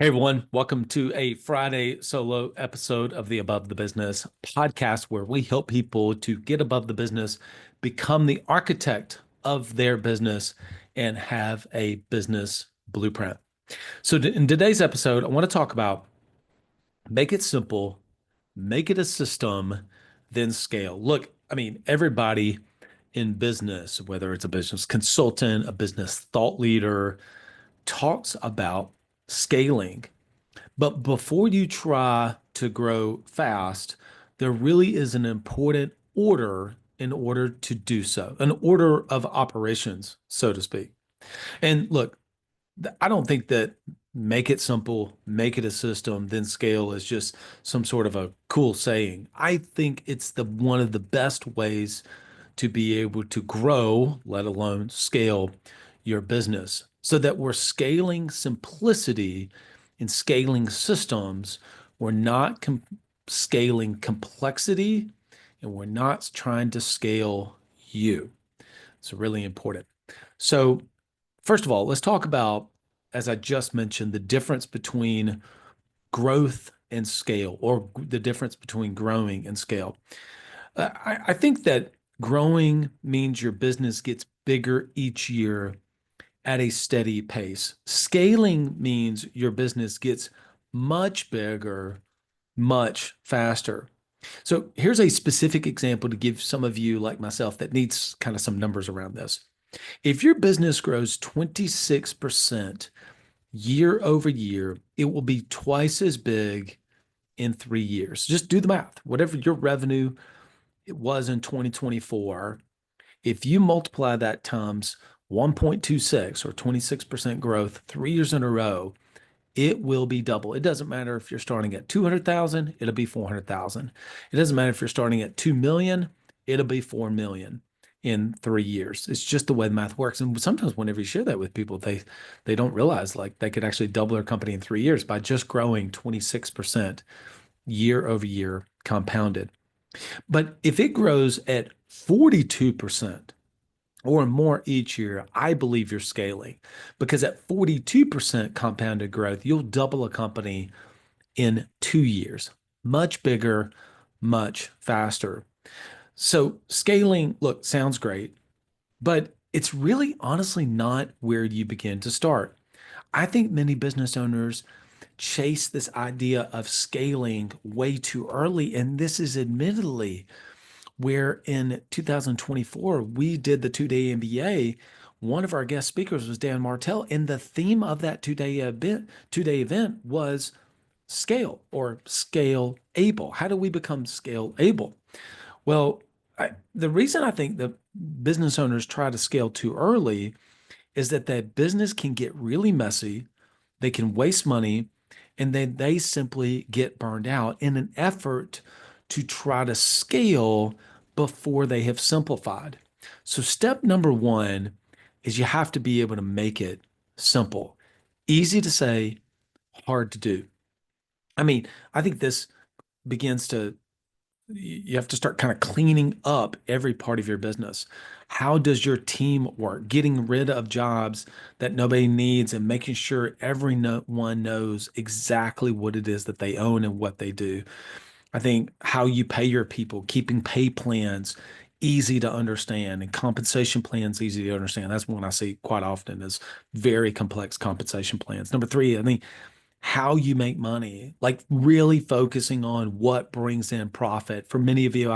Hey everyone, welcome to a Friday solo episode of the Above the Business podcast where we help people to get above the business, become the architect of their business, and have a business blueprint. So, in today's episode, I want to talk about make it simple, make it a system, then scale. Look, I mean, everybody in business, whether it's a business consultant, a business thought leader, talks about scaling. But before you try to grow fast, there really is an important order in order to do so, an order of operations, so to speak. And look, I don't think that make it simple, make it a system, then scale is just some sort of a cool saying. I think it's the one of the best ways to be able to grow, let alone scale your business, so that we're scaling simplicity and scaling systems. We're not scaling complexity and we're not trying to scale you. It's really important. So, first of all, let's talk about, as I just mentioned, the difference between growth and scale, or the difference between growing and scale. I think that growing means your business gets bigger each year at a steady pace. Scaling means your business gets much bigger, much faster. So here's a specific example to give some of you, like myself, that needs kind of some numbers around this. If your business grows 26% year over year, it will be twice as big in 3 years. Just do the math. Whatever your revenue it was in 2024, if you multiply that times 1.26 or 26% growth 3 years in a row, it will be double. It doesn't matter if you're starting at 200,000, it'll be 400,000. It doesn't matter if you're starting at 2 million, it'll be 4 million in 3 years. It's just the way the math works. And sometimes whenever you share that with people, they don't realize like they could actually double their company in 3 years by just growing 26% year over year compounded. But if it grows at 42% or more each year, I believe you're scaling because at 42% compounded growth, you'll double a company in 2 years. Much bigger, much faster. So scaling, look, sounds great, but it's really honestly not where you begin to start. I think many business owners chase this idea of scaling way too early, and this is admittedly where in 2024 we did the 2-day MBA. One of our guest speakers was Dan Martell, and the theme of that two-day event was scale or scale able. How do we become scale able? Well, the reason I think that business owners try to scale too early is that that business can get really messy, they can waste money, and then they simply get burned out in an effort to try to scale before they have simplified. So, step number one is you have to be able to make it simple, easy to say, hard to do. I mean, I think this begins to you have to start kind of cleaning up every part of your business. How does your team work? Getting rid of jobs that nobody needs and making sure everyone knows exactly what it is that they own and what they do. I think how you pay your people, keeping pay plans easy to understand and compensation plans easy to understand. That's one I see quite often is very complex compensation plans. Number three, I think how you make money, like really focusing on what brings in profit. For many of you,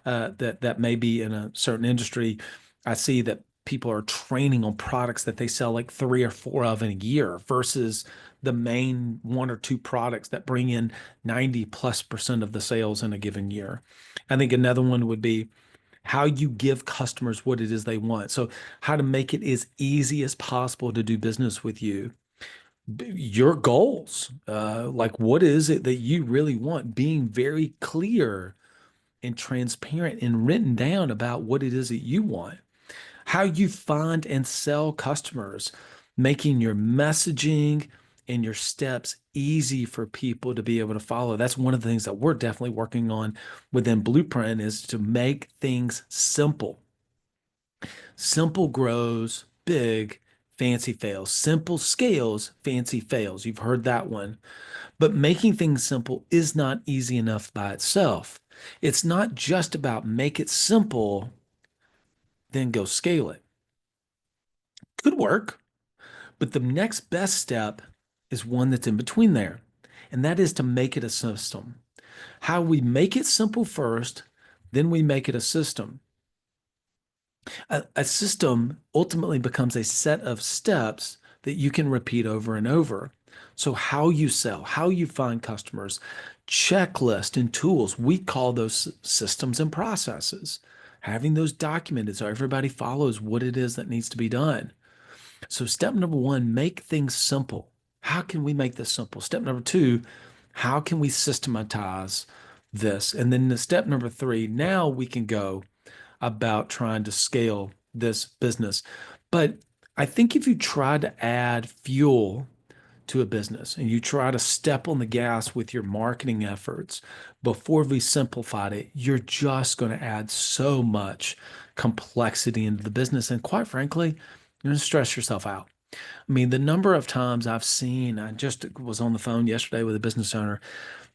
that may be in a certain industry, I see that people are training on products that they sell like three or four of in a year versus the main one or two products that bring in 90+% of the sales in a given year. I think another one would be how you give customers what it is they want. So how to make it as easy as possible to do business with you, your goals, like what is it that you really want, being very clear and transparent and written down about what it is that you want, how you find and sell customers, making your messaging and your steps easy for people to be able to follow. That's one of the things that we're definitely working on within Blueprint is to make things simple. Simple grows big fancy fails. Simple scales, fancy fails. You've heard that one. But making things simple is not easy enough by itself. It's not just about make it simple, then go scale it. Could work, but the next best step is one that's in between there, and that is to make it a system. How we make it simple first, then we make it a system. A system ultimately becomes a set of steps that you can repeat over and over. So, how you sell, how you find customers, checklist and tools, we call those systems and processes. Having those documented so everybody follows what it is that needs to be done. So, step number one, make things simple. How can we make this simple? Step number two, how can we systematize this? And then the step number three, now we can go about trying to scale this business. But I think if you try to add fuel to a business and you try to step on the gas with your marketing efforts before we simplified it, you're just going to add so much complexity into the business. And quite frankly, you're going to stress yourself out. I mean, the number of times I've seen, I just was on the phone yesterday with a business owner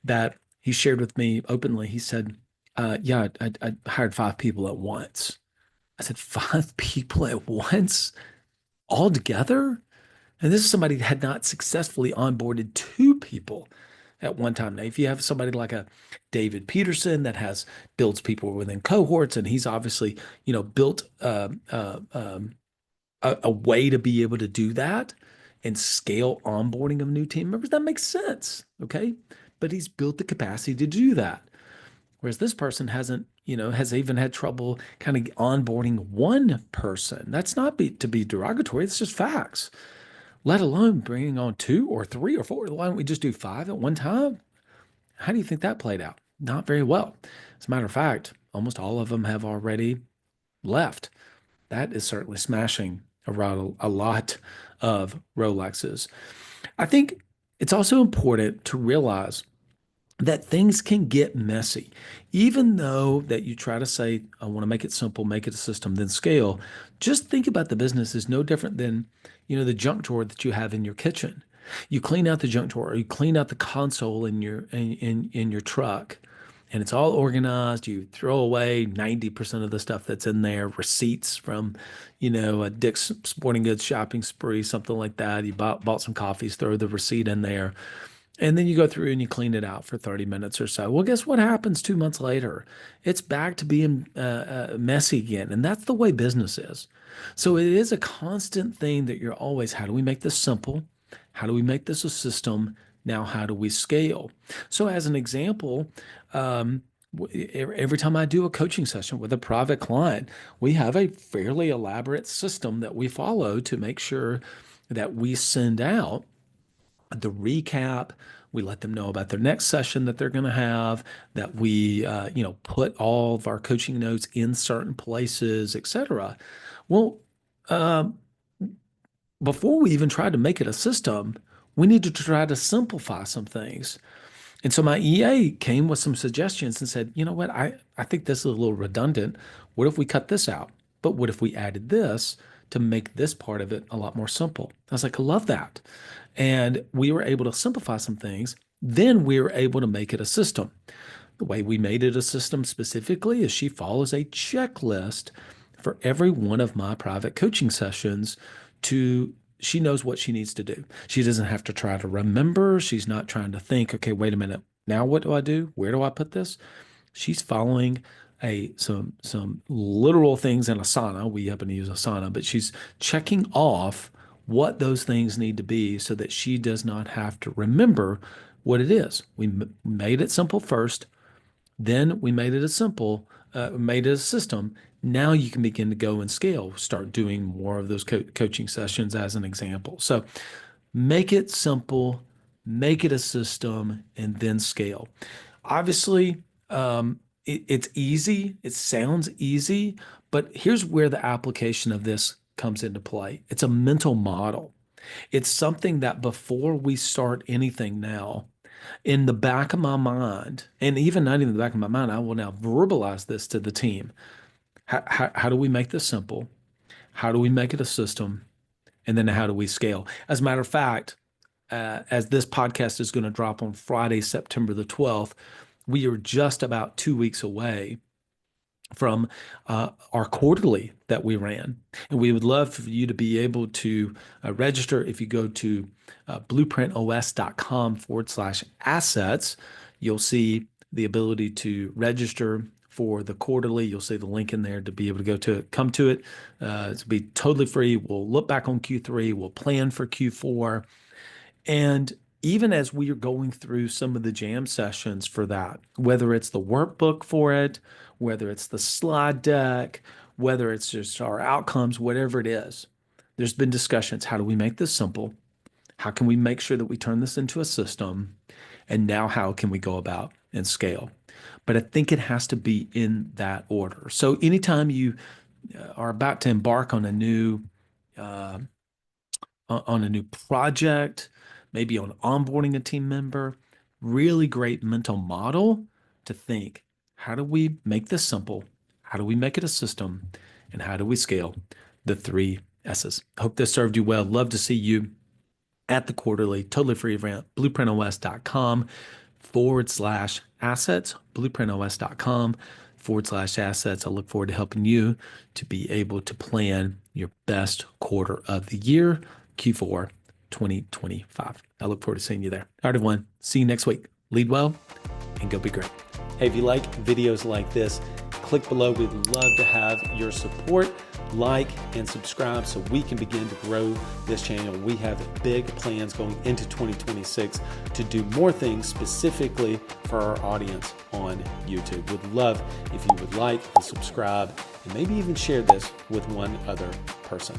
that he shared with me openly. He said, yeah, I hired five people at once. I said, five people at once all together? And this is somebody that had not successfully onboarded two people at one time. Now, if you have somebody like a David Peterson that has builds people within cohorts, and he's obviously, built a way to be able to do that and scale onboarding of new team members, that makes sense. Okay. But he's built the capacity to do that. Whereas this person hasn't, has even had trouble kind of onboarding one person. That's not to be derogatory. It's just facts, let alone bringing on two or three or four. Why don't we just do five at one time? How do you think that played out? Not very well. As a matter of fact, almost all of them have already left. That is certainly smashing around a lot of Rolexes. I think it's also important to realize that things can get messy. Even though that you try to say, I want to make it simple, make it a system, then scale, just think about the business is no different than, the junk drawer that you have in your kitchen. You clean out the junk drawer, or you clean out the console in your truck, and it's all organized. You throw away 90% of the stuff that's in there, receipts from, a Dick's Sporting Goods shopping spree, something like that. You bought some coffees, throw the receipt in there. And then you go through and you clean it out for 30 minutes or so. Well, guess what happens 2 months later? It's back to being messy again. And that's the way business is. So it is a constant thing that you're always, how do we make this simple? How do we make this a system? Now, how do we scale? So, as an example, every time I do a coaching session with a private client, we have a fairly elaborate system that we follow to make sure that we send out the recap. We let them know about their next session that they're going to have, that we, put all of our coaching notes in certain places, etc. Well, um, before we even try to make it a system, we need to try to simplify some things. And so my EA came with some suggestions and said, you know what, I think this is a little redundant. What if we cut this out? But what if we added this to make this part of it a lot more simple? I was like, I love that. And we were able to simplify some things. Then we were able to make it a system. The way we made it a system specifically is she follows a checklist for every one of my private coaching sessions she knows what she needs to do. She doesn't have to try to remember. She's not trying to think, okay, wait a minute. Now what do I do? Where do I put this? She's following some literal things in Asana. We happen to use Asana, but she's checking off what those things need to be so that she does not have to remember what it is. We made it simple first, then we made it made it a system. Now you can begin to go and scale, start doing more of those coaching sessions as an example. So make it simple, make it a system, and then scale. Obviously, it's easy. It sounds easy, but here's where the application of this comes into play. It's a mental model. It's something that before we start anything now, in the back of my mind, and even not even the back of my mind, I will now verbalize this to the team. How do we make this simple? How do we make it a system? And then how do we scale? As a matter of fact, as this podcast is going to drop on Friday, September the 12th, we are just about 2 weeks away from our quarterly that we ran. And we would love for you to be able to register. If you go to blueprintos.com/assets, you'll see the ability to register for the quarterly. You'll see the link in there to be able to go to it, come to it. It'll be totally free. We'll look back on Q3. We'll plan for Q4. And even as we are going through some of the jam sessions for that, whether it's the workbook for it, whether it's the slide deck, whether it's just our outcomes, whatever it is, there's been discussions. How do we make this simple? How can we make sure that we turn this into a system? And now how can we go about and scale? But I think it has to be in that order. So anytime you are about to embark uh, on a new project, maybe on onboarding a team member, really great mental model to think, how do we make this simple? How do we make it a system? And how do we scale? The three S's. Hope this served you well. Love to see you at the quarterly, totally free event, blueprintos.com/assets, blueprintos.com/assets. I look forward to helping you to be able to plan your best quarter of the year, Q4 2025. I look forward to seeing you there. All right, everyone. See you next week. Lead well and go be great. Hey, if you like videos like this, click below. We'd love to have your support. Like and subscribe so we can begin to grow this channel. We have big plans going into 2026 to do more things specifically for our audience on YouTube. Would love if you would like and subscribe and maybe even share this with one other person.